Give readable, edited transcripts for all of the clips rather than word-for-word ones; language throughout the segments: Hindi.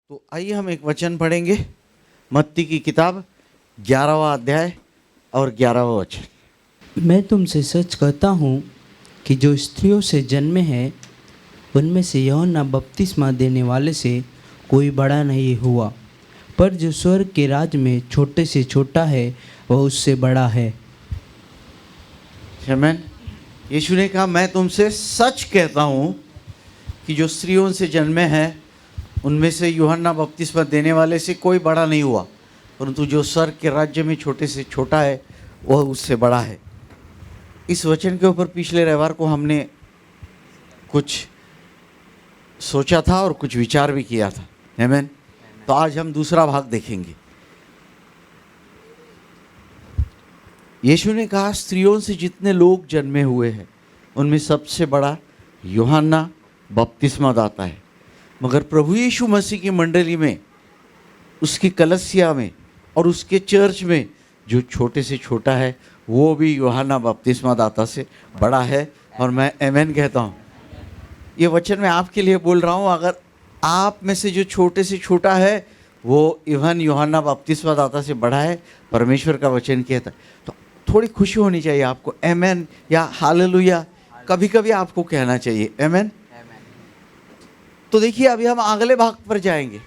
तो आइए हम एक वचन पढ़ेंगे, मत्ती की किताब 11वां अध्याय और 11वां वचन। मैं तुमसे सच कहता हूँ कि जो स्त्रियों से जन्मे हैं उनमें से यूहन्ना बपतिस्मा देने वाले से कोई बड़ा नहीं हुआ, पर जो स्वर्ग के राज्य में छोटे से छोटा है वह उससे बड़ा है। आमीन। यीशु ने कहा, मैं तुमसे सच कहता हूँ कि जो स्त्रियों से जन्मे हैं उनमें से यूहन्ना बपतिस्मा देने वाले से कोई बड़ा नहीं हुआ, परंतु जो स्वर्ग के राज्य में छोटे से छोटा है वह उससे बड़ा है। इस वचन के ऊपर पिछले रविवार को हमने कुछ सोचा था और कुछ विचार भी किया था। आमीन। तो आज हम दूसरा भाग देखेंगे। यीशु ने कहा, स्त्रियों से जितने लोग जन्मे हुए हैं उनमें सबसे बड़ा यूहन्ना बपतिस्मा दाता है, मगर प्रभु यीशु मसीह की मंडली में, उसकी कलीसिया में और उसके चर्च में जो छोटे से छोटा है वो भी यूहन्ना बपतिस्मा दाता से बड़ा है। और मैं आमीन कहता हूँ। ये वचन मैं आपके लिए बोल रहा हूँ। अगर आप में से जो छोटे से छोटा है वो इवन यूहन्ना बपतिस्मा दाता से बड़ा है, परमेश्वर का वचन कहता है, तो थोड़ी खुशी होनी चाहिए आपको। आमीन या हालेलुया कभी कभी आपको कहना चाहिए। आमीन। तो देखिए, अभी हम अगले भाग पर जाएंगे।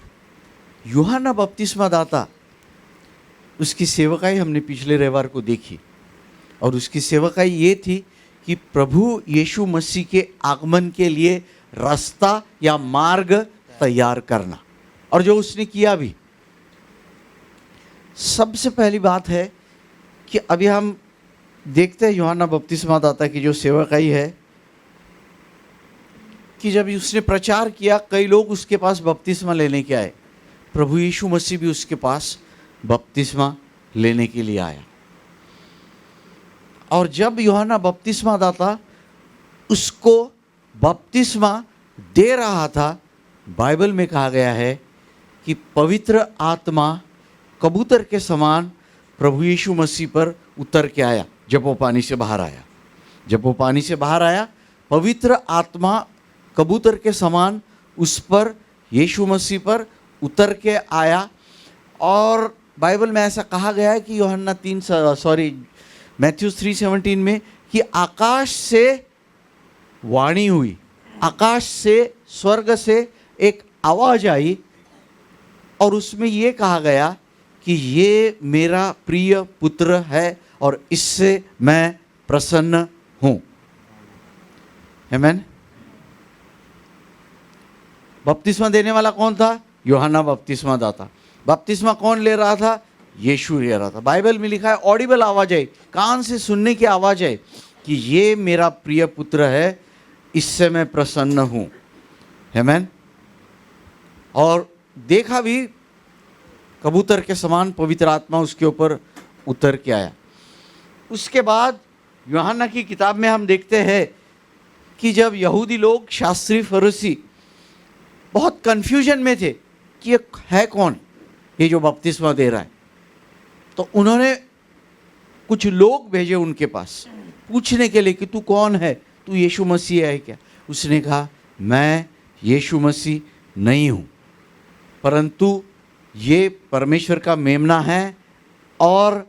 यूहन्ना बपतिस्मा दाता, उसकी सेवकाई हमने पिछले रविवार को देखी, और उसकी सेवकाई ये थी कि प्रभु यीशु मसीह के आगमन के लिए रास्ता या मार्ग तैयार करना, और जो उसने किया भी। सबसे पहली बात है कि अभी हम देखते हैं यूहन्ना बपतिस्मा दाता की जो सेवकाई है, कि जब उसने प्रचार किया कई लोग उसके पास बपतिस्मा लेने के आए। प्रभु यीशु मसीह भी उसके पास बपतिस्मा लेने के लिए आया, और जब यूहन्ना बपतिस्मा दाता उसको बपतिस्मा दे रहा था, बाइबल में कहा गया है कि पवित्र आत्मा कबूतर के समान प्रभु यीशु मसीह पर उतर के आया। जब वो पानी से बाहर आया, पवित्र आत्मा कबूतर के समान उस पर, यीशु मसीह पर उतर के आया। और बाइबल में ऐसा कहा गया है कि मैथ्यू 3:17 में कि आकाश से वाणी हुई, आकाश से, स्वर्ग से एक आवाज़ आई, और उसमें ये कहा गया कि ये मेरा प्रिय पुत्र है और इससे मैं प्रसन्न हूँ। आमीन। बपतिस्मा देने वाला कौन था? यूहन्ना बपतिस्मा दाता। बपतिस्मा कौन ले रहा था? यीशु ले रहा था। बाइबल में लिखा है, ऑडिबल आवाज़ है, कान से सुनने की आवाज़ है कि ये मेरा प्रिय पुत्र है, इससे मैं प्रसन्न हूँ। आमीन। और देखा भी, कबूतर के समान पवित्र आत्मा उसके ऊपर उतर के आया। उसके बाद यूहन्ना की किताब में हम देखते हैं कि जब यहूदी लोग, शास्त्री, फरीसी बहुत कन्फ्यूजन में थे कि ये है कौन, ये जो बपतिस्मा दे रहा है, तो उन्होंने कुछ लोग भेजे उनके पास पूछने के लिए कि तू कौन है, तू यीशु मसीह है क्या? उसने कहा, मैं यीशु मसीह नहीं हूँ, परंतु ये परमेश्वर का मेमना है, और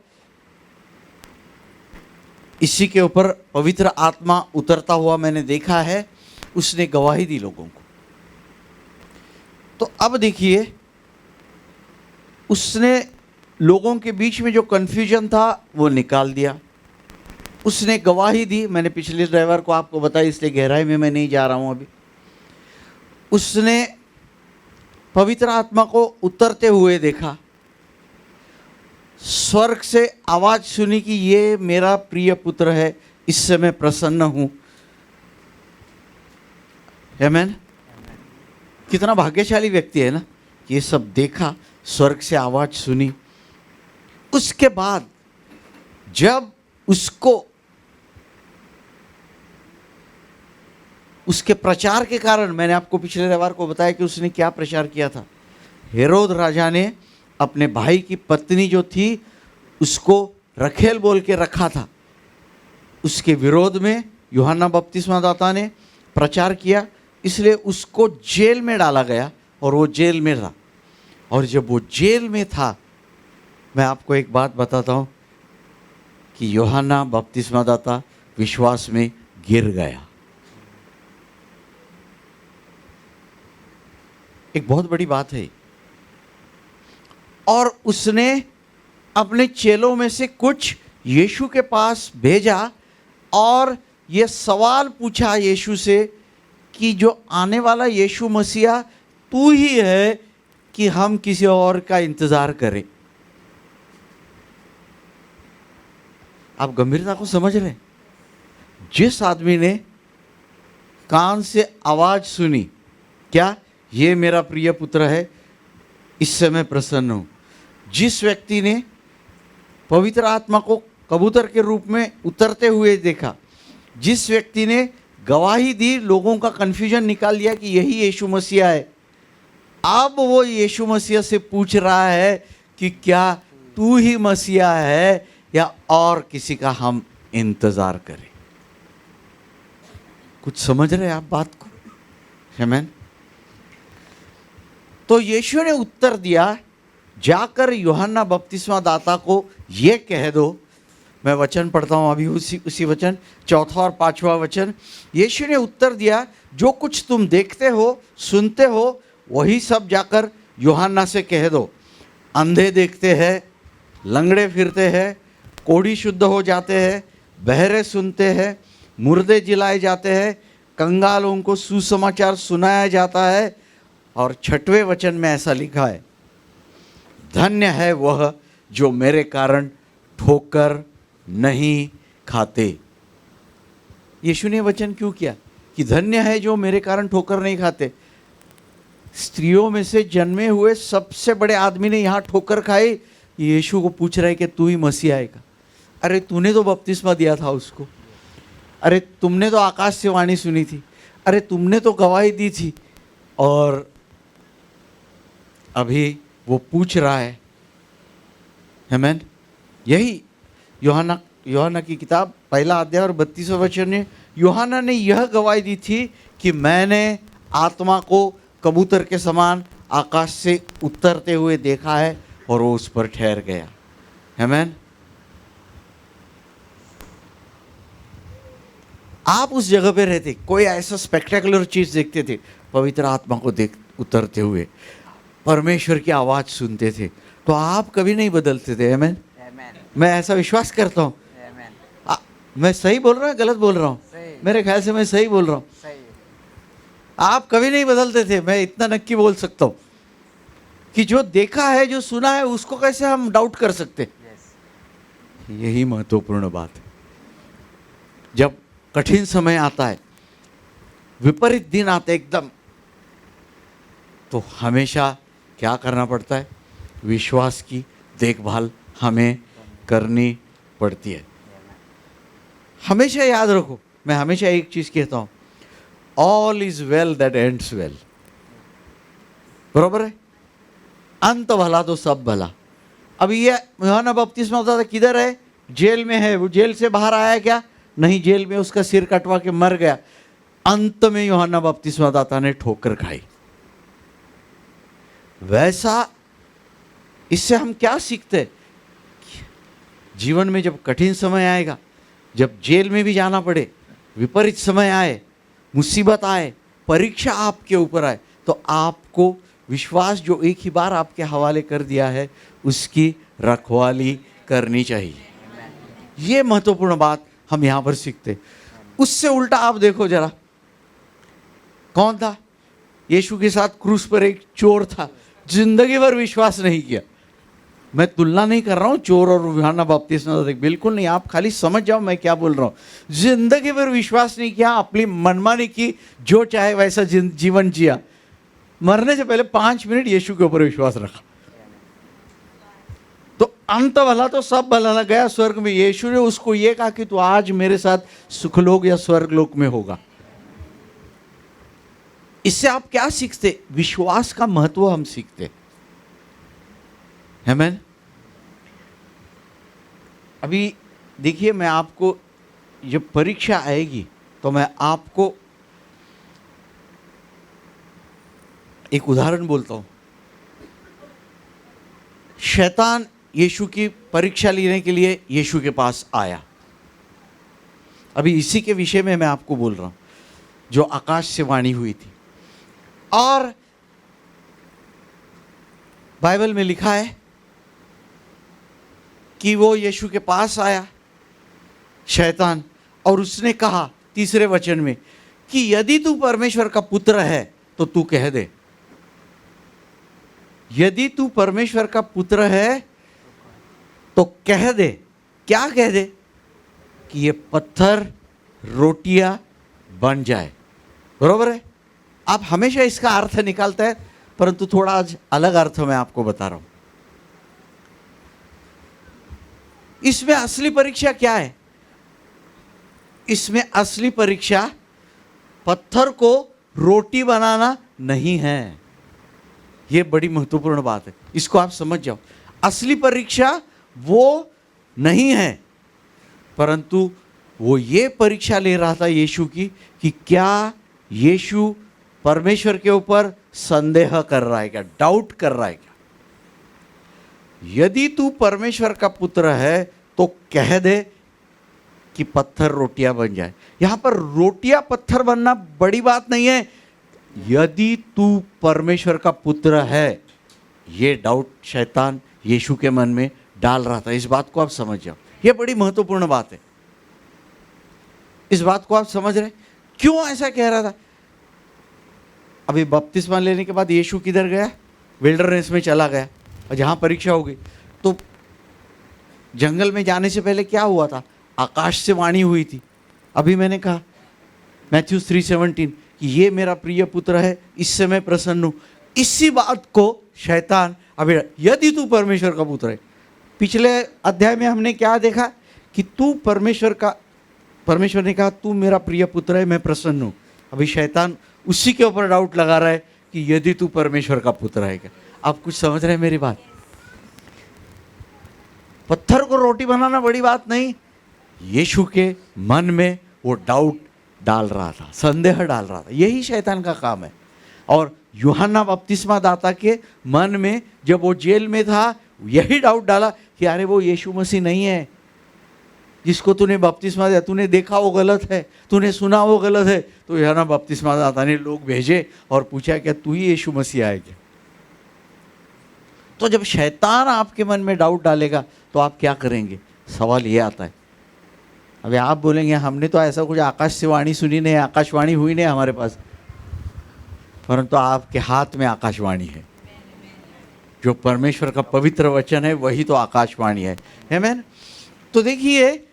इसी के ऊपर पवित्र आत्मा उतरता हुआ मैंने देखा है। उसने गवाही दी लोगों को। तो अब देखिए, उसने लोगों के बीच में जो कन्फ्यूजन था वो निकाल दिया। उसने गवाही दी। मैंने पिछले रविवार को आपको बताया, इसलिए गहराई में मैं नहीं जा रहा हूं अभी। उसने पवित्र आत्मा को उतरते हुए देखा, स्वर्ग से आवाज सुनी कि ये मेरा प्रिय पुत्र है, इससे मैं प्रसन्न हूं। आमीन। कितना भाग्यशाली व्यक्ति है ना, ये सब देखा, स्वर्ग से आवाज सुनी। उसके बाद जब उसको उसके प्रचार के कारण, मैंने आपको पिछले रविवार को बताया कि उसने क्या प्रचार किया था। हेरोद राजा ने अपने भाई की पत्नी जो थी उसको रखेल बोल के रखा था। उसके विरोध में यूहन्ना बपतिस्मा दाता ने प्रचार किया, इसलिए उसको जेल में डाला गया और वो जेल में रहा। और जब वो जेल में था, मैं आपको एक बात बताता हूँ कि यूहन्ना बपतिस्मादाता विश्वास में गिर गया। एक बहुत बड़ी बात है। और उसने अपने चेलों में से कुछ यीशु के पास भेजा और ये सवाल पूछा यीशु से कि जो आने वाला यीशु मसीहा तू ही है कि हम किसी और का इंतजार करें। आप गंभीरता को समझ रहे हैं? जिस आदमी ने कान से आवाज सुनी, क्या ये मेरा प्रिय पुत्र है, इससे मैं प्रसन्न हूं। जिस व्यक्ति ने पवित्र आत्मा को कबूतर के रूप में उतरते हुए देखा, जिस व्यक्ति ने गवाही दी, लोगों का कन्फ्यूजन निकाल दिया कि यही यीशु मसीहा है, अब वो यीशु मसीहा से पूछ रहा है कि क्या तू ही मसीहा है या और किसी का हम इंतजार करें। कुछ समझ रहे हैं आप बात को? आमीन। तो यीशु ने उत्तर दिया, जाकर यूहन्ना बपतिस्मा दाता को ये कह दो। मैं वचन पढ़ता हूँ अभी, उसी वचन, 4 और 5वां वचन। यीशु ने उत्तर दिया, जो कुछ तुम देखते हो सुनते हो वही सब जाकर यूहन्ना से कह दो। अंधे देखते हैं, लंगड़े फिरते हैं, कोढ़ी शुद्ध हो जाते हैं, बहरे सुनते हैं, मुर्दे जिलाए जाते हैं, कंगालों को सुसमाचार सुनाया जाता है। और 6वें वचन में ऐसा लिखा है, धन्य है वह जो मेरे कारण ठोकर नहीं खाते। यीशु ने वचन क्यों किया कि धन्य है जो मेरे कारण ठोकर नहीं खाते? स्त्रियों में से जन्मे हुए सबसे बड़े आदमी ने यहाँ ठोकर खाई। यीशु को पूछ रहा है कि तू ही मसीहा आएगा। अरे तूने तो बपतिस्मा दिया था उसको, अरे तुमने तो आकाश से वाणी सुनी थी, अरे तुमने तो गवाही दी थी, और अभी वो पूछ रहा है। आमीन। यही यूहन्ना की किताब 1 अध्याय और 32वां वचन में यूहन्ना ने यह गवाही दी थी कि मैंने आत्मा को कबूतर के समान आकाश से उतरते हुए देखा है और वो उस पर ठहर गया। आमीन। आप उस जगह पे रहते, कोई ऐसा स्पेक्टेकुलर चीज देखते थे, पवित्र आत्मा को देख उतरते हुए, परमेश्वर की आवाज सुनते थे, तो आप कभी नहीं बदलते थे। आमीन। मैं ऐसा विश्वास करता हूँ। मैं सही बोल रहा हूँ, गलत बोल रहा हूँ? मेरे ख्याल से मैं सही बोल रहा हूँ। आप कभी नहीं बदलते थे। मैं इतना नक्की बोल सकता हूँ कि जो देखा है, जो सुना है, उसको कैसे हम डाउट कर सकते? यही महत्वपूर्ण बात है। जब कठिन समय आता है, विपरीत दिन आते एकदम, तो हमेशा क्या करना पड़ता है? विश्वास की देखभाल हमें करनी पड़ती है। हमेशा याद रखो, मैं हमेशा एक चीज कहता हूं, all is well that ends well. बरोबर है? अंत भला तो सब भला। अभी ये यूहन्ना बपतिस्मा दाता किधर है? जेल में है। वो जेल से बाहर आया क्या? नहीं, जेल में उसका सिर कटवा के मर गया। अंत में यूहन्ना बपतिस्मा दाता ने ठोकर खाई। वैसा इससे हम क्या सीखते हैं? जीवन में जब कठिन समय आएगा, जब जेल में भी जाना पड़े, विपरीत समय आए, मुसीबत आए, परीक्षा आपके ऊपर आए, तो आपको विश्वास जो एक ही बार आपके हवाले कर दिया है, उसकी रखवाली करनी चाहिए। ये महत्वपूर्ण बात हम यहां पर सीखते। उससे उल्टा आप देखो जरा, कौन था? यीशु के साथ क्रूस पर एक चोर था, जिंदगी भर विश्वास नहीं किया। मैं तुलना नहीं कर रहा हूं चोर और यूहन्ना बपतिस्मा दाता, बिल्कुल नहीं। आप खाली समझ जाओ मैं क्या बोल रहा हूं। जिंदगी भर विश्वास नहीं किया, अपनी मनमानी की, जो चाहे वैसा जीवन जिया। मरने से पहले 5 मिनट यीशु के ऊपर विश्वास रखा, तो अंत भला तो सब भला ना गया स्वर्ग में। यीशु ने उसको ये कहा कि तू आज मेरे साथ सुखलोक या स्वर्गलोक में होगा। इससे आप क्या सीखते? विश्वास का महत्व हम सीखते। आमीन। अभी देखिए, मैं आपको जब परीक्षा आएगी तो मैं आपको एक उदाहरण बोलता हूं। शैतान यीशु की परीक्षा लेने के लिए यीशु के पास आया। अभी इसी के विषय में मैं आपको बोल रहा हूँ, जो आकाश से वाणी हुई थी। और बाइबल में लिखा है कि वो यीशु के पास आया शैतान, और उसने कहा 3 वचन में कि यदि तू परमेश्वर का पुत्र है तो तू कह दे। यदि तू परमेश्वर का पुत्र है तो कह दे। क्या कह दे? कि ये पत्थर रोटियां बन जाए। बरोबर है? आप हमेशा इसका अर्थ निकालते हैं, परंतु थोड़ा आज अलग अर्थ मैं आपको बता रहा हूं। इसमें असली परीक्षा क्या है? इसमें असली परीक्षा पत्थर को रोटी बनाना नहीं है। यह बड़ी महत्वपूर्ण बात है, इसको आप समझ जाओ। असली परीक्षा वो नहीं है, परंतु वो ये परीक्षा ले रहा था यीशु की कि क्या यीशु परमेश्वर के ऊपर संदेह कर रहा है क्या, डाउट कर रहा है क्या। यदि तू परमेश्वर का पुत्र है तो कह दे कि पत्थर रोटियां बन जाए। यहां पर रोटियां पत्थर बनना बड़ी बात नहीं है। यदि तू परमेश्वर का पुत्र है, ये डाउट शैतान यीशु के मन में डाल रहा था। इस बात को आप समझ जाओ, ये बड़ी महत्वपूर्ण बात है। इस बात को आप समझ रहे? क्यों ऐसा कह रहा था? अभी बपतिस्मा लेने के बाद यीशु किधर गया? विल्डरनेस में चला गया, और जहां परीक्षा हो गई। तो जंगल में जाने से पहले क्या हुआ था? आकाश से वाणी हुई थी। अभी मैंने कहा मैथ्यू 3:17 कि ये मेरा प्रिय पुत्र है, इससे मैं प्रसन्न हूं। इसी बात को शैतान अभी, यदि तू परमेश्वर का पुत्र है, पिछले अध्याय में हमने क्या देखा कि तू परमेश्वर ने कहा तू मेरा प्रिय पुत्र है, मैं प्रसन्न हूं। अभी शैतान उसी के ऊपर डाउट लगा रहा है कि यदि तू परमेश्वर का पुत्र है क्या। आप कुछ समझ रहे हैं मेरी बात? पत्थर को रोटी बनाना बड़ी बात नहीं, यीशु के मन में वो डाउट डाल रहा था, संदेह डाल रहा था। यही शैतान का काम है। और यूहन्ना बपतिस्मा दाता के मन में जब वो जेल में था, यही डाउट डाला कि अरे वो यीशु मसीह नहीं है जिसको तूने बपतिस्मा दिया। तूने देखा वो गलत है, तूने सुना वो गलत है। तो यूहन्ना बपतिस्मा दाता ने लोग भेजे और पूछा क्या तू ही यीशु मसीह है क्या। तो जब शैतान आपके मन में डाउट डालेगा तो आप क्या करेंगे? सवाल ये आता है। अभी आप बोलेंगे हमने तो ऐसा कुछ आकाश से वाणी सुनी नहीं, आकाशवाणी हुई नहीं हमारे पास, परंतु आपके हाथ में आकाशवाणी है। जो परमेश्वर का पवित्र वचन है वही तो आकाशवाणी है। आमीन। तो देखिए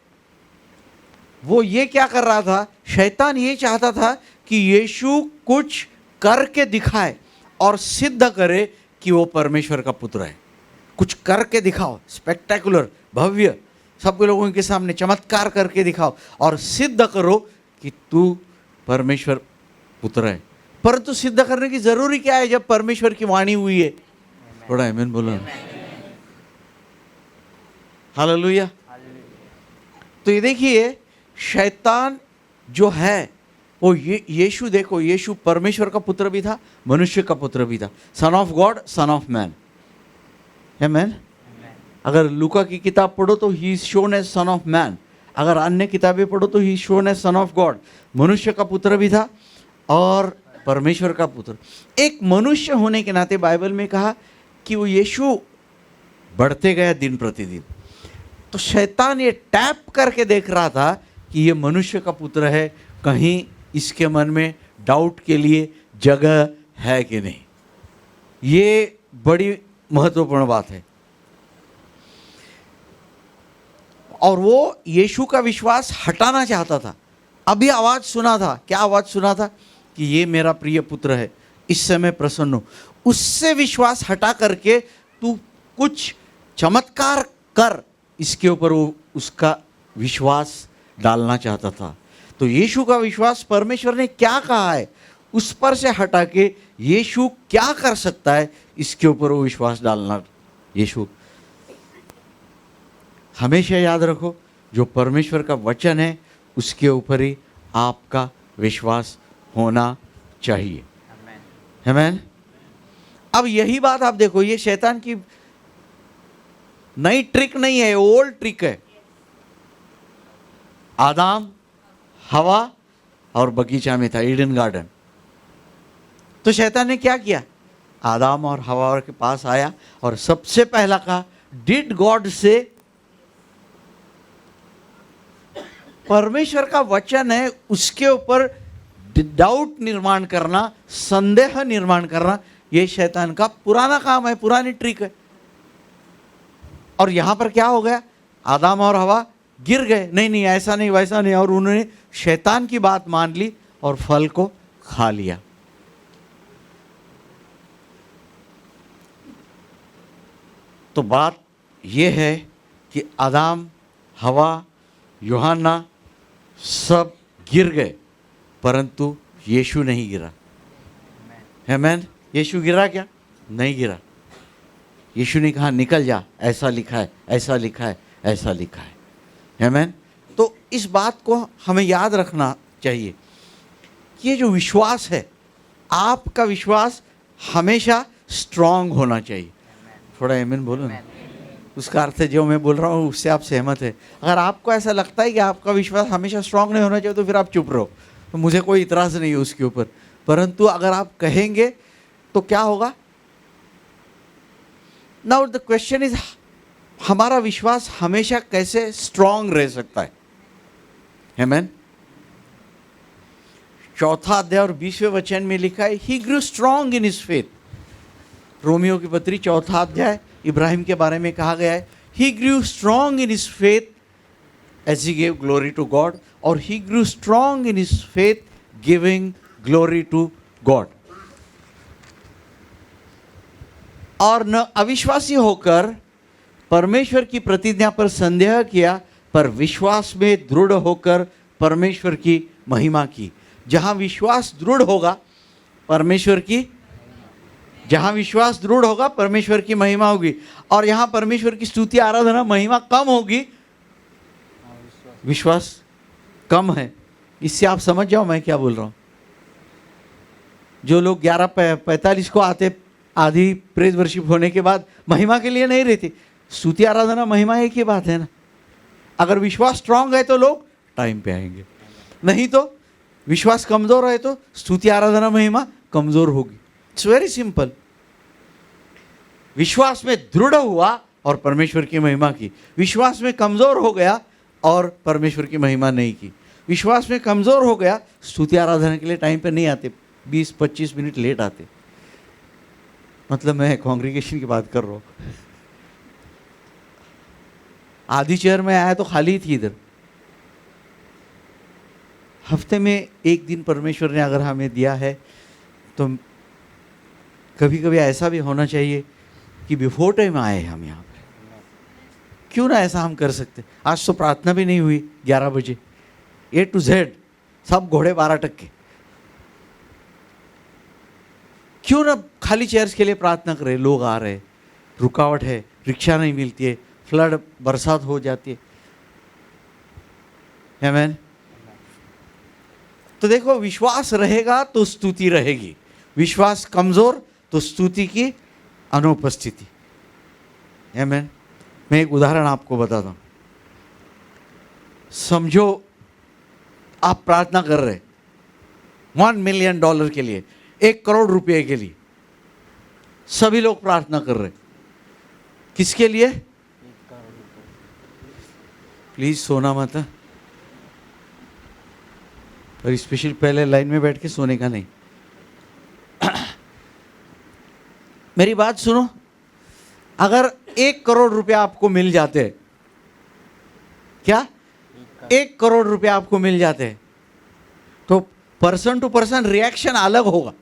वो ये क्या कर रहा था? शैतान ये चाहता था कि यीशु कुछ करके दिखाए और सिद्ध करे कि वो परमेश्वर का पुत्र है। कुछ करके दिखाओ, स्पेक्टेकुलर, भव्य, सब लोगों के सामने चमत्कार करके दिखाओ और सिद्ध करो कि तू परमेश्वर पुत्र है। परंतु सिद्ध करने की जरूरी क्या है जब परमेश्वर की वाणी हुई है? थोड़ा आमीन बोलो। हालेलुया। तो ये देखिए शैतान जो है वो यीशु, देखो यीशु परमेश्वर का पुत्र भी था, मनुष्य का पुत्र भी था। Son of God, son of man. आमीन। अगर लूका की किताब पढ़ो तो he is shown as son of man. अगर अन्य किताबें पढ़ो तो he is shown as son of God. मनुष्य का पुत्र भी था और परमेश्वर का पुत्र। एक मनुष्य होने के नाते बाइबल में कहा कि वो यीशु बढ़ते गया दिन प्रतिदिन। तो शैतान ये टैप करके देख रहा था कि ये मनुष्य का पुत्र है, कहीं इसके मन में डाउट के लिए जगह है कि नहीं। ये बड़ी महत्वपूर्ण बात है। और वो यीशु का विश्वास हटाना चाहता था। अभी आवाज सुना था, क्या आवाज सुना था? कि ये मेरा प्रिय पुत्र है, इससे मैं प्रसन्न हूं। उससे विश्वास हटा करके तू कुछ चमत्कार कर, इसके ऊपर वो उसका विश्वास डालना चाहता था। तो यीशु का विश्वास परमेश्वर ने क्या कहा है उस पर से हटा के यीशु क्या कर सकता है इसके ऊपर वो विश्वास डालना। यीशु हमेशा याद रखो, जो परमेश्वर का वचन है उसके ऊपर ही आपका विश्वास होना चाहिए। आमीन। अब यही बात आप देखो, ये शैतान की नई ट्रिक नहीं है, ओल्ड ट्रिक है। आदम, हवा और बगीचा में था, ईडन गार्डन। तो शैतान ने क्या किया? आदम और हवा के पास आया और सबसे पहला कहा, डिड गॉड से? परमेश्वर का वचन है, उसके ऊपर डाउट निर्माण करना, संदेह निर्माण करना, ये शैतान का पुराना काम है, पुरानी ट्रिक है। और यहां पर क्या हो गया? आदम और हवा गिर गए, नहीं नहीं ऐसा नहीं वैसा नहीं, और उन्होंने शैतान की बात मान ली और फल को खा लिया। तो बात यह है कि आदम, हवा, यूहन्ना सब गिर गए, परंतु यीशु नहीं गिरा। आमीन। यीशु गिरा क्या? नहीं गिरा। यीशु ने कहा निकल जा, ऐसा लिखा है, ऐसा लिखा है, ऐसा लिखा है। आमीन। तो इस बात को हमें याद रखना चाहिए कि ये जो विश्वास है, आपका विश्वास हमेशा स्ट्रांग होना चाहिए। थोड़ा आमीन बोलो ना। उसका अर्थ है जो मैं बोल रहा हूँ उससे आप सहमत है। अगर आपको ऐसा लगता है कि आपका विश्वास हमेशा स्ट्रांग नहीं होना चाहिए तो फिर आप चुप रहो, तो मुझे कोई इतराज़ नहीं है उसके ऊपर। परंतु अगर आप कहेंगे तो क्या होगा? नाउ द क्वेश्चन इज, हमारा विश्वास हमेशा कैसे स्ट्रांग रह सकता है? आमीन। 4 अध्याय और 20वें वचन में लिखा है, he grew strong in his faith. रोमियो की पत्री 4 अध्याय इब्राहिम के बारे में कहा गया है, he grew strong in his faith as he gave glory to God, और he grew strong in his faith giving glory to God. और न अविश्वासी होकर परमेश्वर की प्रतिज्ञा पर संदेह किया, पर विश्वास में दृढ़ होकर परमेश्वर की महिमा की। जहां विश्वास दृढ़ होगा परमेश्वर की, जहां विश्वास दृढ़ होगा परमेश्वर की महिमा होगी। और यहां परमेश्वर की स्तुति, आराधना, महिमा कम होगी, विश्वास कम है। इससे आप समझ जाओ मैं क्या बोल रहा हूं। जो लोग 11:45 को आते, आधी प्रेज वर्शिप होने के बाद, महिमा के लिए नहीं रहते। स्तुति, आराधना, महिमा एक ही बात है ना। अगर विश्वास स्ट्रांग है तो लोग टाइम पे आएंगे, नहीं तो विश्वास कमजोर है तो स्तुति, आराधना, महिमा कमजोर होगी। It's very simple. विश्वास में दृढ़ हुआ और परमेश्वर की महिमा की, विश्वास में कमजोर हो गया और परमेश्वर की महिमा नहीं की। विश्वास में कमजोर हो गया, स्तुति आराधना के लिए टाइम पे नहीं आते, 20-25 मिनट लेट आते। मतलब मैं कांग्रीगेशन की बात कर रहा हूँ। आधी चेयर में आया तो खाली थी इधर। हफ्ते में एक दिन परमेश्वर ने अगर हमें दिया है तो कभी कभी ऐसा भी होना चाहिए कि बिफोर टाइम आए हम यहाँ पे। क्यों ना ऐसा हम कर सकते? आज तो प्रार्थना भी नहीं हुई 11 बजे, A to Z सब घोड़े 12 टक्के। क्यों ना खाली चेयर्स के लिए प्रार्थना करें? लोग आ रहे, रुकावट है, रिक्शा नहीं मिलती है, फ्लड, बरसात हो जाती है। आमीन। तो देखो, विश्वास रहेगा तो स्तुति रहेगी, विश्वास कमजोर तो स्तुति की अनुपस्थिति। आमीन। मैं एक उदाहरण आपको बताता हूं। समझो आप प्रार्थना कर रहे $1 मिलियन के लिए, 1 करोड़ रुपए के लिए। सभी लोग प्रार्थना कर रहे, किसके लिए? प्लीज सोना मत, और स्पेशल पहले लाइन में बैठ के सोने का नहीं। मेरी बात सुनो, अगर 1 करोड़ रुपया आपको मिल जाते, क्या 1 करोड़ रुपया आपको मिल जाते हैं, तो पर्सन टू पर्सन रिएक्शन अलग होगा।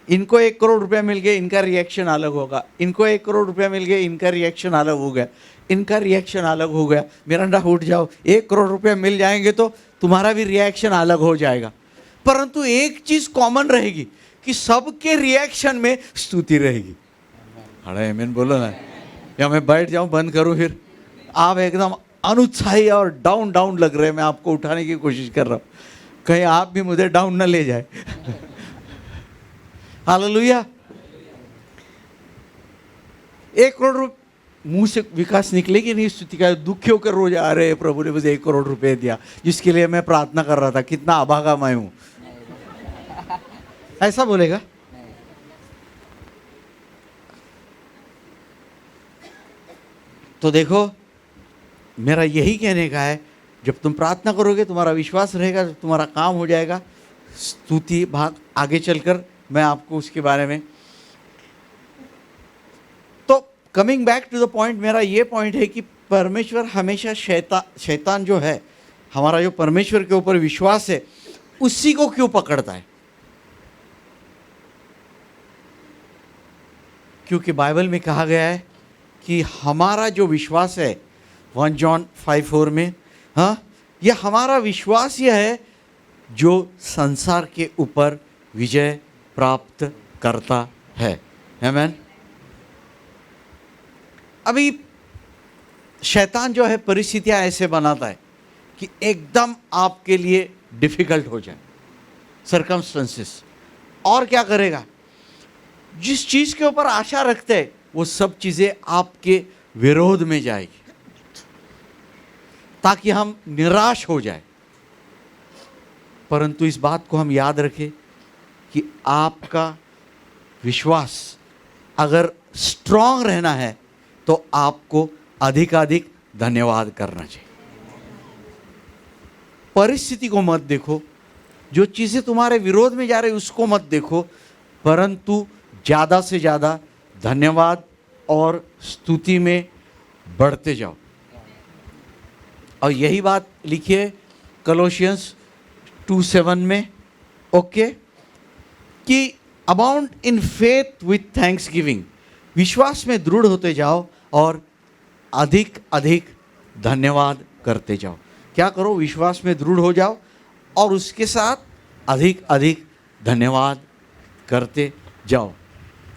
इनको 1 करोड़ रुपया मिल गया, इनका रिएक्शन अलग होगा। इनको 1 करोड़ रुपया मिल गया, इनका रिएक्शन अलग हो गया, इनका रिएक्शन अलग हो गया। मिरांडा उठ जाओ, 1 करोड़ रुपया मिल जाएंगे तो तुम्हारा भी रिएक्शन अलग हो जाएगा। परंतु एक चीज कॉमन रहेगी कि सबके रिएक्शन में स्तुति रहेगी। अरे आमीन बोलो ना, या मैं बैठ जाऊं, बंद करूं? फिर आप एकदम अनुत्साही और डाउन डाउन लग रहे हैं। मैं आपको उठाने की कोशिश कर रहा हूं, कहीं आप भी मुझे डाउन ना ले जाए। हालेलुया। 1 करोड़ मुंह से विकास निकलेगी नहीं स्तुति का, दुखी होकर रोज आ रहे प्रभु ने मुझे 1 करोड़ रुपए दिया जिसके लिए मैं प्रार्थना कर रहा था, कितना अभागा मैं हूं, ऐसा बोलेगा? तो देखो, मेरा यही कहने का है, जब तुम प्रार्थना करोगे तुम्हारा विश्वास रहेगा, जब तुम्हारा काम हो जाएगा। स्तुति भाग आगे चलकर मैं आपको उसके बारे में, तो coming back to the point, मेरा ये पॉइंट है कि परमेश्वर हमेशा शैतान जो है, हमारा जो परमेश्वर के ऊपर विश्वास है, उसी को क्यों पकड़ता है? क्योंकि बाइबल में कहा गया है कि हमारा जो विश्वास है 1 जॉन 5:4 में, हाँ, यह हमारा विश्वास यह है जो संसार के ऊपर विजय प्राप्त करता है। आमीन। अभी शैतान जो है परिस्थितियां ऐसे बनाता है कि एकदम आपके लिए डिफिकल्ट हो जाए सर्कमस्टेंसेस, और क्या करेगा, जिस चीज के ऊपर आशा रखते हैं वो सब चीजें आपके विरोध में जाएगी ताकि हम निराश हो जाए। परंतु इस बात को हम याद रखें कि आपका विश्वास अगर स्ट्रांग रहना है तो आपको अधिकाधिक धन्यवाद करना चाहिए। परिस्थिति को मत देखो, जो चीजें तुम्हारे विरोध में जा रही उसको मत देखो, परंतु ज्यादा से ज्यादा धन्यवाद और स्तुति में बढ़ते जाओ। और यही बात लिखिए कोलोसियंस 2:7 में, ओके, कि abound in faith with Thanksgiving, विश्वास में दृढ़ होते जाओ और अधिक अधिक धन्यवाद करते जाओ। क्या करो, विश्वास में दृढ़ हो जाओ और उसके साथ अधिक अधिक धन्यवाद करते जाओ।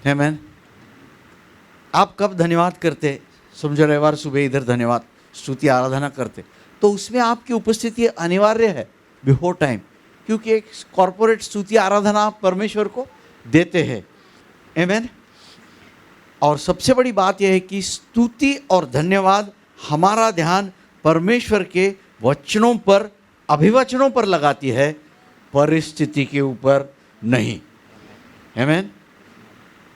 आमीन। आप कब धन्यवाद करते? समझो रविवार सुबह इधर धन्यवाद स्तुति आराधना करते, तो उसमें आपकी उपस्थिति अनिवार्य है बिफोर टाइम, क्योंकि एक कॉर्पोरेट स्तुति आराधना आप परमेश्वर को देते हैं। आमीन। और सबसे बड़ी बात यह है कि स्तुति और धन्यवाद हमारा ध्यान परमेश्वर के वचनों पर, अभिवचनों पर लगाती है, परिस्थिति के ऊपर नहीं। आमीन।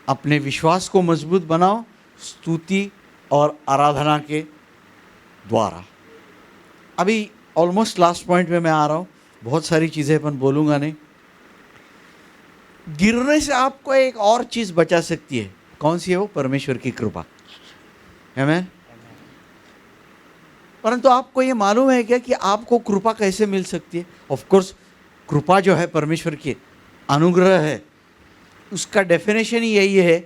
अपने विश्वास को मजबूत बनाओ स्तुति और आराधना के द्वारा। अभी ऑलमोस्ट लास्ट पॉइंट में मैं आ रहा हूँ, बहुत सारी चीज़ें अपन बोलूँगा नहीं। गिरने से आपको एक और चीज़ बचा सकती है, कौन सी है वो? परमेश्वर की कृपा। आमीन। परंतु आपको ये मालूम है क्या कि आपको कृपा कैसे मिल सकती है? ऑफ कोर्स कृपा जो है परमेश्वर की अनुग्रह है, उसका डेफिनेशन ही यही है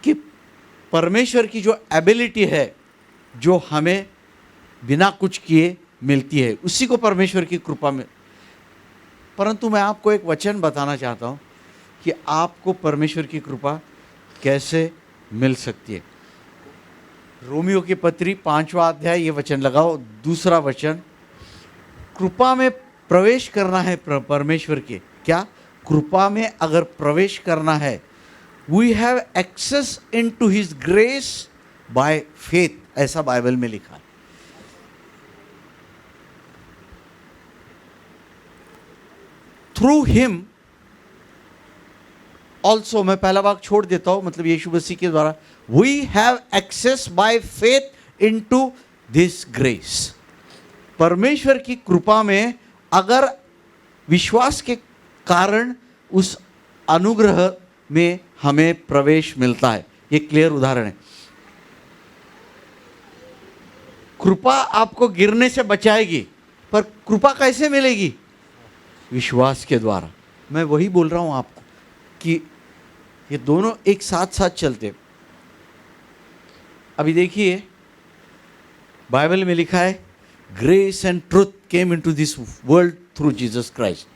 कि परमेश्वर की जो एबिलिटी है, जो हमें बिना कुछ किए मिलती है, उसी को परमेश्वर की कृपा में। परंतु मैं आपको एक वचन बताना चाहता हूँ कि आपको परमेश्वर की कृपा कैसे मिल सकती है। रोमियो की पत्री 5वां अध्याय, ये वचन लगाओ, 2 वचन। कृपा में प्रवेश करना है परमेश्वर के, क्या कृपा में अगर प्रवेश करना है, we have access into his grace by faith, ऐसा बाइबल में लिखा है। थ्रू हिम ऑल्सो, मैं पहला भाग छोड़ देता हूं, मतलब यीशु मसीह के द्वारा, we have access by faith into this grace. परमेश्वर की कृपा में अगर विश्वास के कारण उस अनुग्रह में हमें प्रवेश मिलता है। ये क्लियर उदाहरण है। कृपा आपको गिरने से बचाएगी, पर कृपा कैसे मिलेगी? विश्वास के द्वारा। मैं वही बोल रहा हूं आपको कि ये दोनों एक साथ साथ चलते। अभी देखिए बाइबल में लिखा है, grace and truth came into this world through Jesus Christ.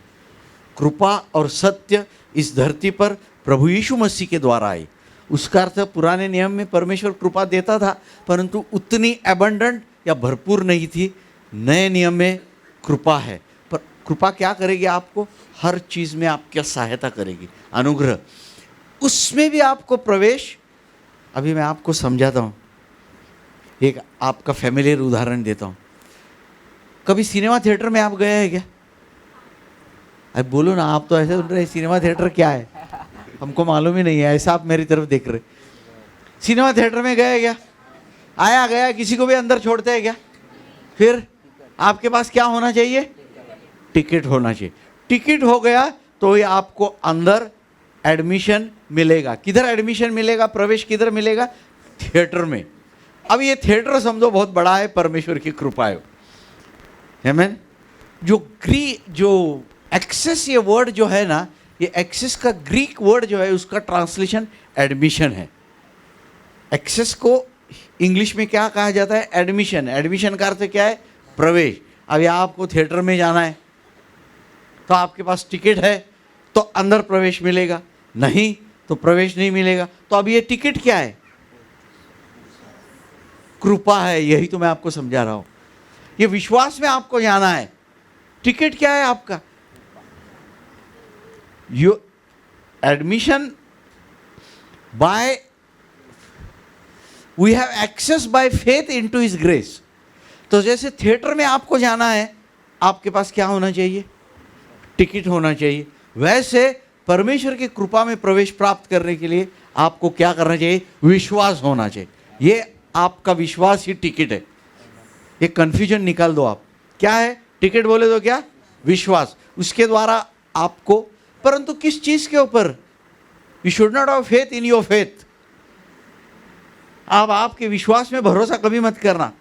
कृपा और सत्य इस धरती पर प्रभु यीशु मसीह के द्वारा आई। उसका अर्थ पुराने नियम में परमेश्वर कृपा देता था, परंतु उतनी एबंडेंट या भरपूर नहीं थी। नए नियम में कृपा है, पर कृपा क्या करेगी? आपको हर चीज़ में आपकी सहायता करेगी, अनुग्रह। उसमें भी आपको प्रवेश अभी मैं आपको समझाता हूँ, एक आपका फैमिलियर उदाहरण देता हूँ। कभी सिनेमा थिएटर में आप गए हैं क्या? अब बोलो ना, आप तो ऐसे सुन रहे सिनेमा थिएटर क्या है, हमको मालूम ही नहीं है, ऐसा आप मेरी तरफ देख रहे। सिनेमा थिएटर में गए क्या? आया गया किसी को भी अंदर छोड़ते हैं क्या? फिर आपके पास क्या होना चाहिए? टिकट होना चाहिए। टिकट हो गया तो ही आपको अंदर एडमिशन मिलेगा। किधर एडमिशन मिलेगा? प्रवेश किधर मिलेगा? थिएटर में। अब ये थिएटर समझो बहुत बड़ा है, परमेश्वर की कृपा है। आमीन। जो एक्सेस, ये वर्ड जो है ना, ये एक्सेस का ग्रीक वर्ड जो है उसका ट्रांसलेशन एडमिशन है। एक्सेस को इंग्लिश में क्या कहा जाता है? एडमिशन। एडमिशन का अर्थ क्या है? प्रवेश। अब यहाँ आपको थिएटर में जाना है तो आपके पास टिकट है तो अंदर प्रवेश मिलेगा, नहीं तो प्रवेश नहीं मिलेगा। तो अब ये टिकट क्या है? कृपा है। यही तो मैं आपको समझा रहा हूं। ये विश्वास में आपको जाना है। टिकट क्या है आपका? You admission by, we have access by faith into his grace. तो जैसे थिएटर में आपको जाना है, आपके पास क्या होना चाहिए? टिकट होना चाहिए। वैसे परमेश्वर की कृपा में प्रवेश प्राप्त करने के लिए आपको क्या करना चाहिए? विश्वास होना चाहिए। ये आपका विश्वास ही टिकट है। ये कंफ्यूजन निकाल दो आप। क्या है? टिकट बोले तो क्या? विश्वास। उसके द्वारा आपको, परंतु किस चीज के ऊपर? You should not have faith in your faith. आप आपके विश्वास में भरोसा कभी मत करना।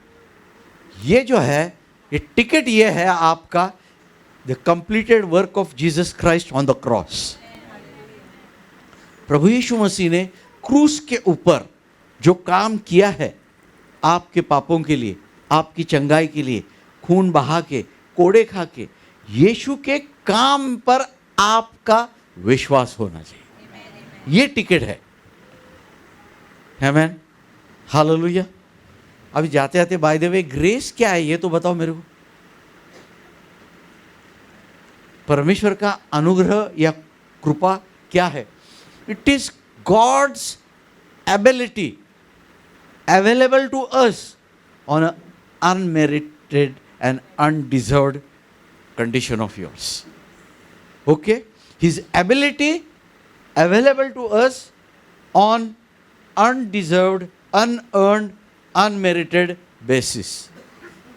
ये जो है, ये टिकट ये है आपका, the completed work of Jesus Christ on the cross. प्रभु यीशु मसीह ने क्रूस के ऊपर जो काम किया है आपके पापों के लिए, आपकी चंगाई के लिए, खून बहा के, कोड़े खा के, यीशु के काम पर आपका विश्वास होना चाहिए। ये टिकट है। आमीन, हालेलुया। अभी जाते जाते बाय द वे, ग्रेस क्या है ये तो बताओ मेरे को। परमेश्वर का अनुग्रह या कृपा क्या है? It is God's ability available to us on unmerited and undeserved condition of yours. Okay? His ability available to us on undeserved, unearned, unmerited basis.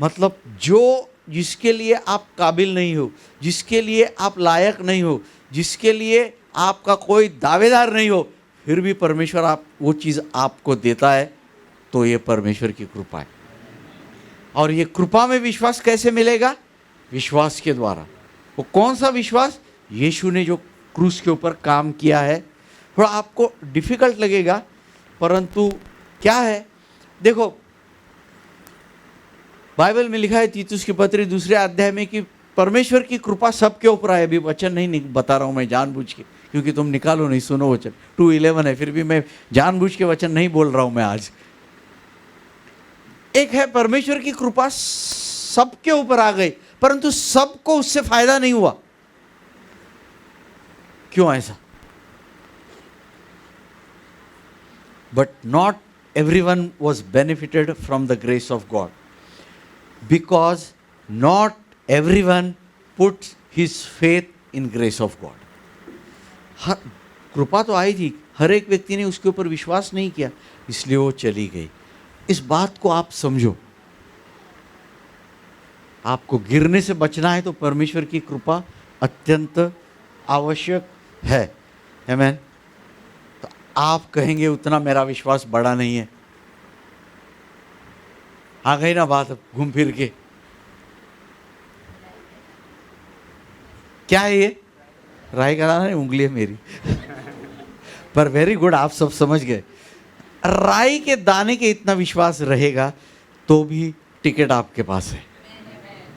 मतलब जो जिसके लिए आप काबिल नहीं हो, जिसके लिए आप लायक नहीं हो, जिसके लिए आपका कोई दावेदार नहीं हो, फिर भी परमेश्वर आप वो चीज़ आपको देता है, तो ये परमेश्वर की कृपा है। और ये कृपा में विश्वास कैसे मिलेगा? विश्वास के द्वारा। वो कौन सा विश्वास? यीशु ने जो क्रूस के ऊपर काम किया है। थोड़ा आपको डिफिकल्ट लगेगा, परंतु क्या है, देखो बाइबल में लिखा है तीतुस की पत्री 2 अध्याय में कि परमेश्वर की कृपा सबके ऊपर है। अभी वचन नहीं बता रहा हूँ मैं जानबूझ के, क्योंकि तुम निकालो नहीं, सुनो वचन। 2:11 है, फिर भी मैं जानबूझ के वचन नहीं बोल रहा हूँ मैं आज। एक है परमेश्वर की कृपा सबके ऊपर आ गई, परंतु सबको उससे फायदा नहीं हुआ। क्यों ऐसा? But not everyone was benefited from the grace of God, because not everyone put his faith in grace of God. कृपा तो आई थी, हर एक व्यक्ति ने उसके ऊपर विश्वास नहीं किया, इसलिए वो चली गई। इस बात को आप समझो। आपको गिरने से बचना है तो परमेश्वर की कृपा अत्यंत आवश्यक है। आमीन। तो आप कहेंगे उतना मेरा विश्वास बड़ा नहीं है। आ गई ना बात घूम फिर के। क्या है ये? राई का दाना नहीं, उंगली है मेरी। पर वेरी गुड, आप सब समझ गए। राई के दाने के इतना विश्वास रहेगा तो भी टिकट आपके पास है।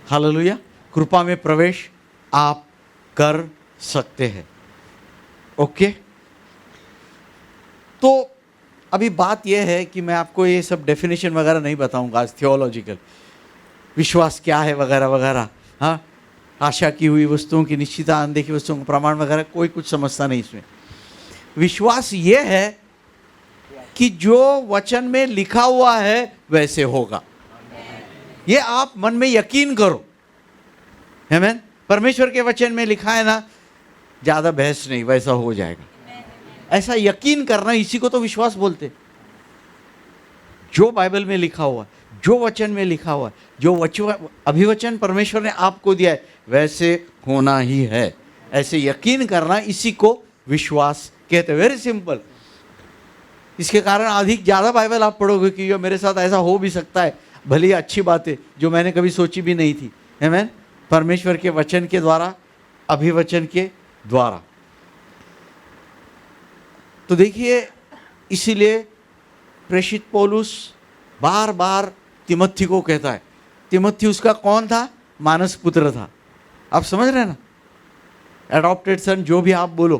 हालेलुया। कृपा में प्रवेश आप कर सकते हैं। ओके, तो अभी बात यह है कि मैं आपको ये सब डेफिनेशन वगैरह नहीं बताऊंगा आज, थियोलॉजिकल विश्वास क्या है वगैरह वगैरह। हाँ, आशा की हुई वस्तुओं की निश्चितता, अनदेखी वस्तुओं का प्रमाण वगैरह कोई कुछ समझता नहीं इसमें। विश्वास ये है कि जो वचन में लिखा हुआ है वैसे होगा। ये आप मन में यकीन करो। आमीन। परमेश्वर के वचन में लिखा है ना, ज्यादा बहस नहीं, वैसा हो जाएगा। ऐसा यकीन करना, इसी को तो विश्वास बोलते। जो बाइबल में लिखा हुआ, जो वचन में लिखा हुआ, जो अभिवचन परमेश्वर ने आपको दिया है वैसे होना ही है, ऐसे यकीन करना, इसी को विश्वास कहते हैं। Very simple. इसके कारण अधिक ज़्यादा बाइबल आप पढ़ोगे कि यो मेरे साथ ऐसा हो भी सकता है, भली अच्छी बात है जो मैंने कभी सोची भी नहीं थी। आमीन। परमेश्वर के वचन के द्वारा, अभिवचन के द्वारा। तो देखिए, इसीलिए प्रेषित पौलुस बार बार तिमोथी को कहता है। तिमोथी उसका कौन था? मानस पुत्र था। आप समझ रहे हैं ना, एडॉप्टेड सन, जो भी आप बोलो।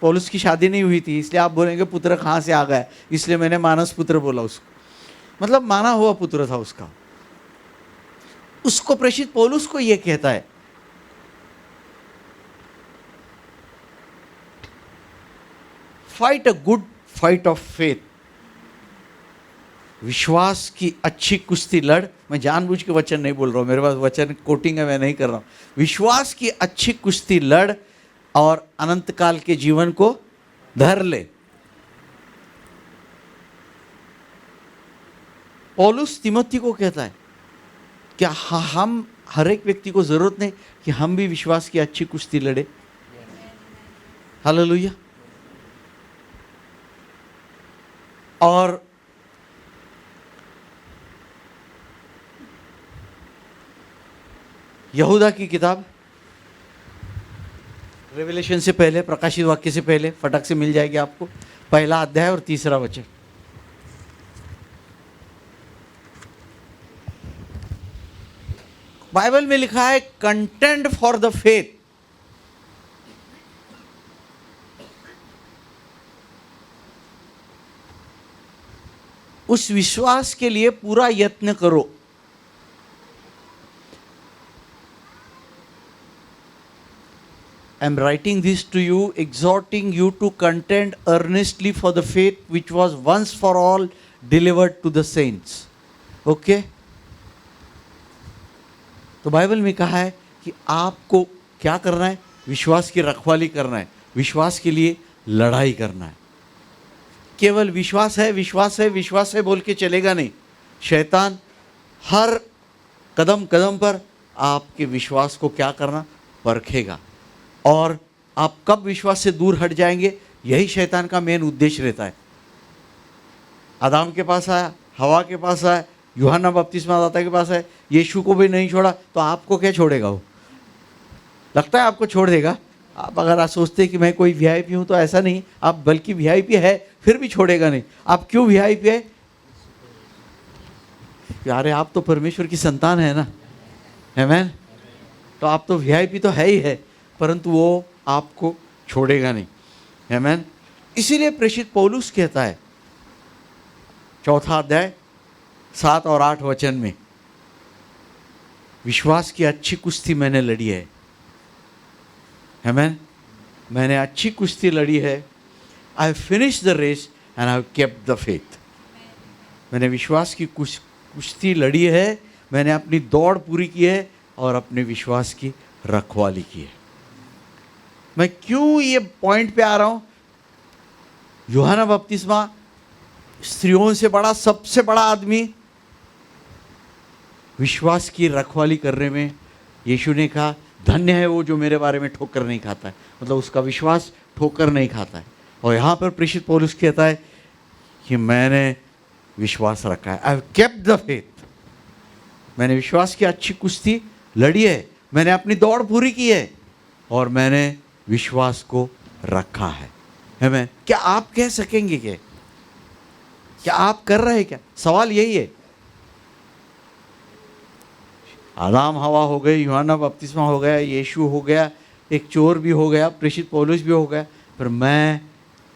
पौलुस की शादी नहीं हुई थी, इसलिए आप बोलेंगे पुत्र कहाँ से आ गया, इसलिए मैंने मानस पुत्र बोला उसको। मतलब माना हुआ पुत्र था उसका। उसको प्रेषित पौलुस को यह कहता है, fight a good fight of faith. विश्वास की अच्छी कुश्ती लड़। मैं जानबूझ के वचन नहीं बोल रहा हूँ, मेरे पास वचन कोटिंग है, मैं नहीं कर रहा हूँ। विश्वास की अच्छी कुश्ती लड़ और अनंत काल के जीवन को धर ले। पौलुस तिमोथी को कहता है क्या हम हर एक व्यक्ति को जरूरत नहीं कि हम भी विश्वास की अच्छी कुश्ती लड़े। हालेलुया। और यहूदा की किताब, रेवलेशन से पहले, प्रकाशित वाक्य से पहले, फटक से मिल जाएगी आपको, 1 अध्याय और 3 वचन। बाइबल में लिखा है कंटेंट फॉर द फेथ। उस विश्वास के लिए पूरा यत्न करो। I am writing this to you, exhorting you to contend earnestly for the faith which was once for all delivered to the saints. Okay? तो बाइबल में कहा है कि आपको क्या करना है? विश्वास की रखवाली करना है, विश्वास के लिए लड़ाई करना है। केवल विश्वास है, विश्वास है, विश्वास है बोल के चलेगा नहीं। शैतान हर कदम कदम पर आपके विश्वास को क्या करना? परखेगा। और आप कब विश्वास से दूर हट जाएंगे, यही शैतान का मेन उद्देश्य रहता है। आदम के पास आया, हवा के पास आया, यूहन्ना बपतिस्मादाता के पास आया, यीशु को भी नहीं छोड़ा, तो आपको क्या छोड़ेगा वो? लगता है आपको छोड़ देगा? आप अगर आप सोचते हैं कि मैं कोई वीआईपी हूं, तो ऐसा नहीं। आप बल्कि वीआईपी है, फिर भी छोड़ेगा नहीं। आप क्यों वीआईपी है? अरे आप तो परमेश्वर की संतान है ना, आमीन। तो आप तो वीआईपी तो है ही है, परंतु वो आपको छोड़ेगा नहीं, आमीन। इसीलिए प्रेषित पौलुस कहता है 4 अध्याय 7 और 8 वचन में, विश्वास की अच्छी कुश्ती मैंने लड़ी है, आमीन। मैंने अच्छी कुश्ती लड़ी है। I have finished the race and I have kept the faith. मैंने विश्वास की कुश्ती लड़ी है, मैंने अपनी दौड़ पूरी की है और अपने विश्वास की रखवाली की है। मैं क्यों ये पॉइंट पे आ रहा हूं? यूहन्ना बपतिस्मा स्त्रियों से बड़ा, सबसे बड़ा आदमी, विश्वास की रखवाली करने में यीशु ने कहा धन्य है वो जो मेरे बारे में ठोकर नहीं खाता है। मतलब उसका विश्वास ठोकर नहीं खाता है। और यहाँ पर प्रेषित पौलुस कहता है कि मैंने विश्वास रखा है। I have kept the faith. मैंने विश्वास की अच्छी कुश्ती लड़ी है, मैंने अपनी दौड़ पूरी की है और मैंने विश्वास को रखा है। हमें क्या आप कह सकेंगे क्या आप कर रहे हैं? क्या सवाल यही है। आदम हवा हो गई, यूहन्ना बपतिस्मा हो गया, यीशु हो गया, एक चोर भी हो गया, प्रेषित पौलुस भी हो गया, पर मैं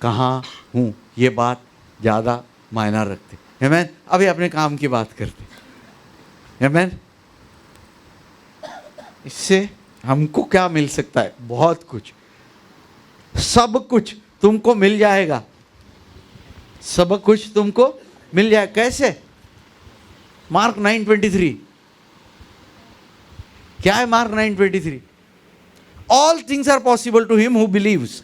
कहाँ हूँ? ये बात ज़्यादा मायना रखते। आमीन। अभी अपने काम की बात करते। आमीन। इससे हमको क्या मिल सकता है? बहुत कुछ, सब कुछ तुमको मिल जाएगा। सब कुछ तुमको मिल जाए। कैसे? मार्क 9:23 क्या है? Mark 9:23 all things are possible to him who believes.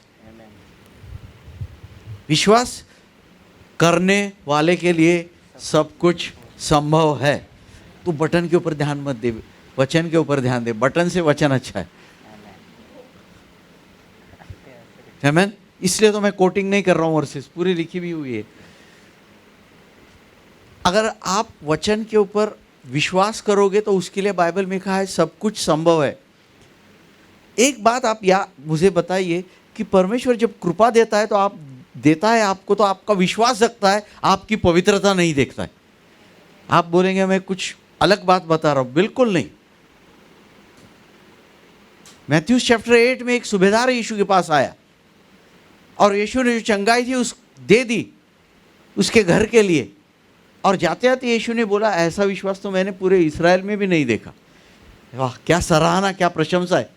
विश्वास करने वाले के लिए सब कुछ संभव है। तू बटन के ऊपर ध्यान मत दे, वचन के ऊपर ध्यान दे। बटन से वचन अच्छा है। आमीन। इसलिए तो मैं कोटिंग नहीं कर रहा हूं, वर्सेस पूरी लिखी भी हुई है। अगर आप वचन के ऊपर विश्वास करोगे तो उसके लिए बाइबल में कहा है सब कुछ संभव है। एक बात आप मुझे बताइए कि परमेश्वर जब कृपा देता है तो आप देता है आपको, तो आपका विश्वास रखता है, आपकी पवित्रता नहीं देखता है। आप बोलेंगे मैं कुछ अलग बात बता रहा हूं, बिल्कुल नहीं। मैथ्यू चैप्टर 8 में एक सूबेदार यीशु के पास आया और यीशु ने जो चंगाई थी उस दे दी उसके घर के लिए, और जाते जाते यीशु ने बोला ऐसा विश्वास तो मैंने पूरे इस्राएल में भी नहीं देखा। वाह, क्या सराहना, क्या प्रशंसा है।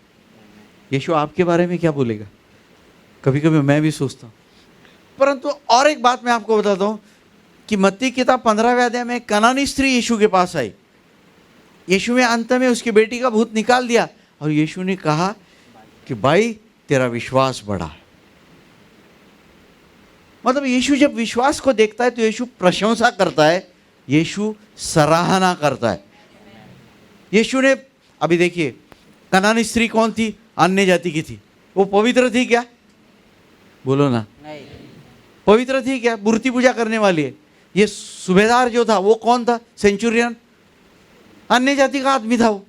यीशु आपके बारे में क्या बोलेगा? कभी कभी मैं भी सोचता हूँ। परंतु और एक बात मैं आपको बताता हूँ कि मत्ती किताब 15वें अध्याय में कनानी स्त्री यीशु के पास आई। यीशु ने अंत में उसकी बेटी का भूत निकाल दिया और यीशु ने कहा कि भाई तेरा विश्वास बढ़ा। मतलब यीशु जब विश्वास को देखता है तो यीशु प्रशंसा करता है, यीशु सराहना करता है। यीशु ने, अभी देखिए, कनानी स्त्री कौन थी? अन्य जाति की थी। वो पवित्र थी क्या? बोलो ना। नहीं। पवित्र थी क्या? मूर्ति पूजा करने वाली है। ये सूबेदार जो था वो कौन था? सेंचुरियन, अन्य जाति का आदमी था वो।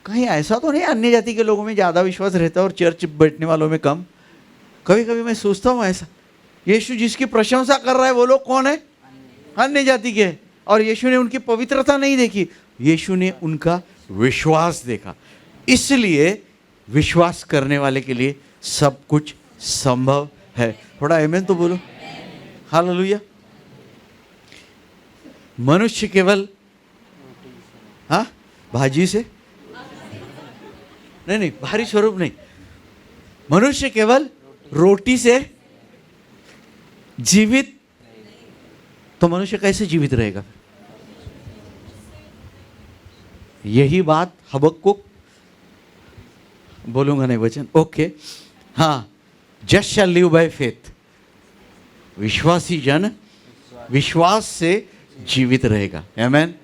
कहीं ऐसा तो नहीं अन्य जाति के लोगों में ज्यादा विश्वास रहता है और चर्च बैठने वालों में कम? कभी कभी मैं सोचता हूँ ऐसा। यीशु जिसकी प्रशंसा कर रहा है वो लोग कौन है? अन्य जाति के। और यीशु ने उनकी पवित्रता नहीं देखी, यीशु ने उनका विश्वास देखा। इसलिए विश्वास करने वाले के लिए सब कुछ संभव है। थोड़ा आमीन तो बोलो। हालेलुया। मनुष्य केवल भाजी से नहीं, भारी स्वरूप नहीं, मनुष्य केवल रोटी से जीवित। तो मनुष्य कैसे जीवित रहेगा? यही बात हबक्कुक, बोलूंगा नहीं वचन, ओके, हाँ, just shall live by faith. विश्वासी जन विश्वास से जीवित रहेगा। आमीन।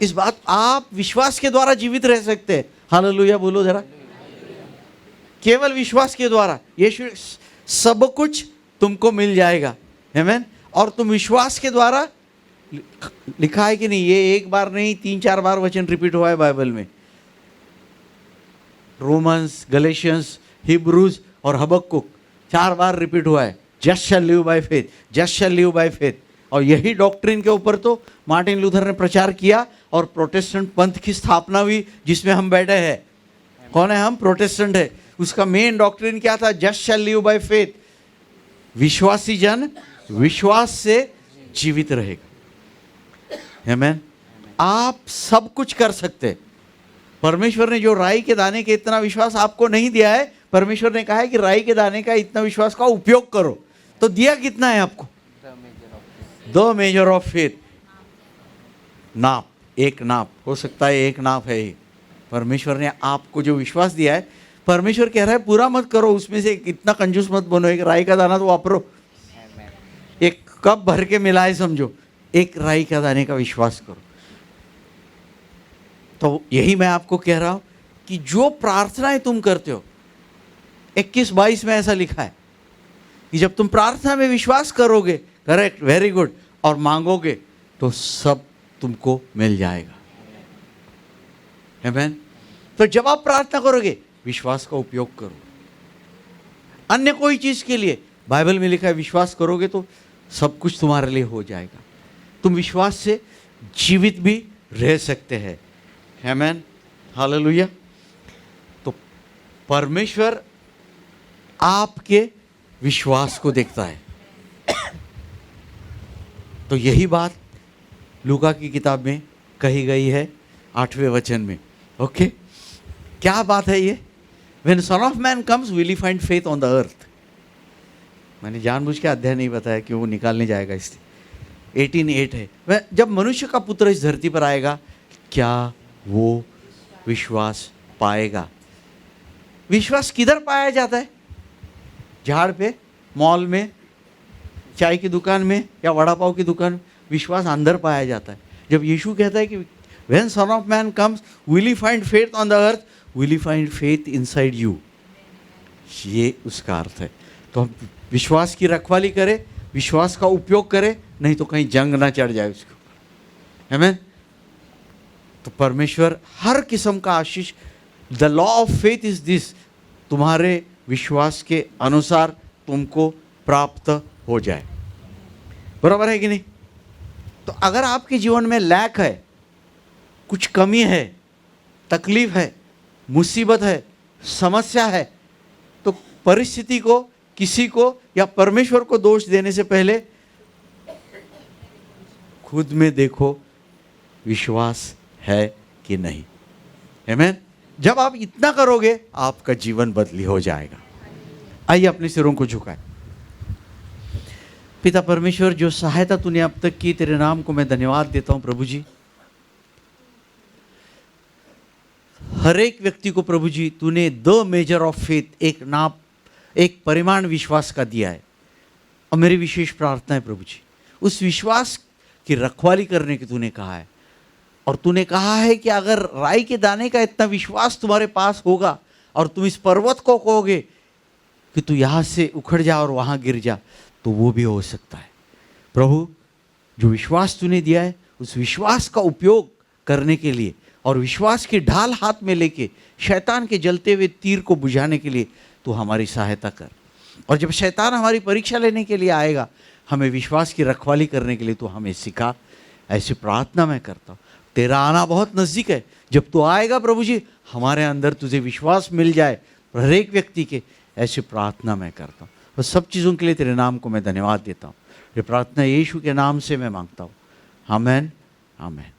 इस बात, आप विश्वास के द्वारा जीवित रह सकते हैं। हालेलुया बोलो जरा। केवल विश्वास के द्वारा यीशु सब कुछ तुमको मिल जाएगा। आमीन। और तुम विश्वास के द्वारा, लिखा है कि नहीं, ये एक बार नहीं 3-4 बार वचन रिपीट हुआ है बाइबल में। रोमन्स, गलेशियंस, हिब्रूज और हबक्कुक 4 बार रिपीट हुआ है। Just shall live by faith, just shall live by faith. और यही डॉक्ट्रिन के ऊपर तो मार्टिन लूथर ने प्रचार किया और प्रोटेस्टेंट पंथ की स्थापना हुई, जिसमें हम बैठे हैं। कौन है हम? प्रोटेस्टेंट है। उसका मेन डॉक्ट्रिन क्या था? Just shall live by faith. विश्वासी जन विश्वास से जीवित रहेगा। आमीन। आप सब कुछ कर सकते हैं। परमेश्वर ने जो राई के दाने के इतना विश्वास आपको नहीं दिया है, परमेश्वर ने कहा है कि राई के दाने का इतना विश्वास का उपयोग करो। तो दिया कितना है आपको? 2 मेजर ऑफ फेथ। नाप, एक नाप हो सकता है, एक नाप है ये। परमेश्वर ने आपको जो विश्वास दिया है, परमेश्वर कह रहा है पूरा मत करो, उसमें से इतना कंजूस मत बनो। एक राई का दाना तो वापरो, एक कप भर के मिलाए समझो, एक राई का दाने का विश्वास करो। तो यही मैं आपको कह रहा हूं कि जो प्रार्थनाएं तुम करते हो, 21-22 में ऐसा लिखा है कि जब तुम प्रार्थना में विश्वास करोगे, करेक्ट, वेरी गुड, और मांगोगे तो सब तुमको मिल जाएगा। आमीन। तो जब आप प्रार्थना करोगे विश्वास का उपयोग करो। अन्य कोई चीज के लिए बाइबल में लिखा है विश्वास करोगे तो सब कुछ तुम्हारे लिए हो जाएगा। तुम विश्वास से जीवित भी रह सकते हैं। आमीन। हालेलुया। तो परमेश्वर आपके विश्वास को देखता है। तो यही बात लूका की किताब में कही गई है 8वें वचन में। ओके, क्या बात है ये? When Son of Man comes, will he find faith on the earth? मैंने जानबूझ के अध्याय नहीं बताया कि वो निकालने जाएगा, इसलिए 18:8 है। वह जब मनुष्य का पुत्र इस धरती पर आएगा, क्या वो विश्वास पाएगा? विश्वास किधर पाया जाता है? झाड़ पे, मॉल में, चाय की दुकान में या वड़ा पाव की दुकान में? विश्वास अंदर पाया जाता है। जब यीशु कहता है कि when sun of man comes will he find faith on the earth, will he find faith inside you, ये उसका अर्थ है। तो हम विश्वास की रखवाली करें, विश्वास का उपयोग करें, नहीं तो कहीं जंग ना चढ़ जाए उसको। आमीन। तो परमेश्वर हर किस्म का आशीष, the law of faith is this, तुम्हारे विश्वास के अनुसार तुमको प्राप्त हो जाए। बराबर है कि नहीं? तो अगर आपके जीवन में लैक है, कुछ कमी है, तकलीफ है, मुसीबत है, समस्या है, तो परिस्थिति को, किसी को या परमेश्वर को दोष देने से पहले खुद में देखो विश्वास है कि नहीं। आमीन। जब आप इतना करोगे, आपका जीवन बदली हो जाएगा। आइए अपने सिरों को झुकाएं। पिता परमेश्वर, जो सहायता तूने अब तक की, तेरे नाम को मैं धन्यवाद देता हूं प्रभु जी। हर एक व्यक्ति को प्रभु जी तूने द मेजर ऑफ फेथ, एक नाप, एक परिमाण विश्वास का दिया है। और मेरी विशेष प्रार्थना है प्रभु जी, उस विश्वास की रखवाली करने की तूने कहा है। और तूने कहा है कि अगर राई के दाने का इतना विश्वास तुम्हारे पास होगा और तुम इस पर्वत को कहोगे कि तू यहाँ से उखड़ जा और वहाँ गिर जा, तो वो भी हो सकता है। प्रभु, जो विश्वास तूने दिया है, उस विश्वास का उपयोग करने के लिए और विश्वास की ढाल हाथ में लेके शैतान के जलते हुए तीर को बुझाने के लिए तू हमारी सहायता कर। और जब शैतान हमारी परीक्षा लेने के लिए आएगा, हमें विश्वास की रखवाली करने के लिए तू हमें सिखा। ऐसी प्रार्थना मैं करता हूँ। तेरा आना बहुत नज़दीक है। जब तू आएगा प्रभु जी, हमारे अंदर तुझे विश्वास मिल जाए हर एक व्यक्ति के, ऐसी प्रार्थना मैं करता हूँ। बस सब चीज़ों के लिए तेरे नाम को मैं धन्यवाद देता हूँ। ये प्रार्थना यीशु के नाम से मैं मांगता हूँ। आमीन, आमीन।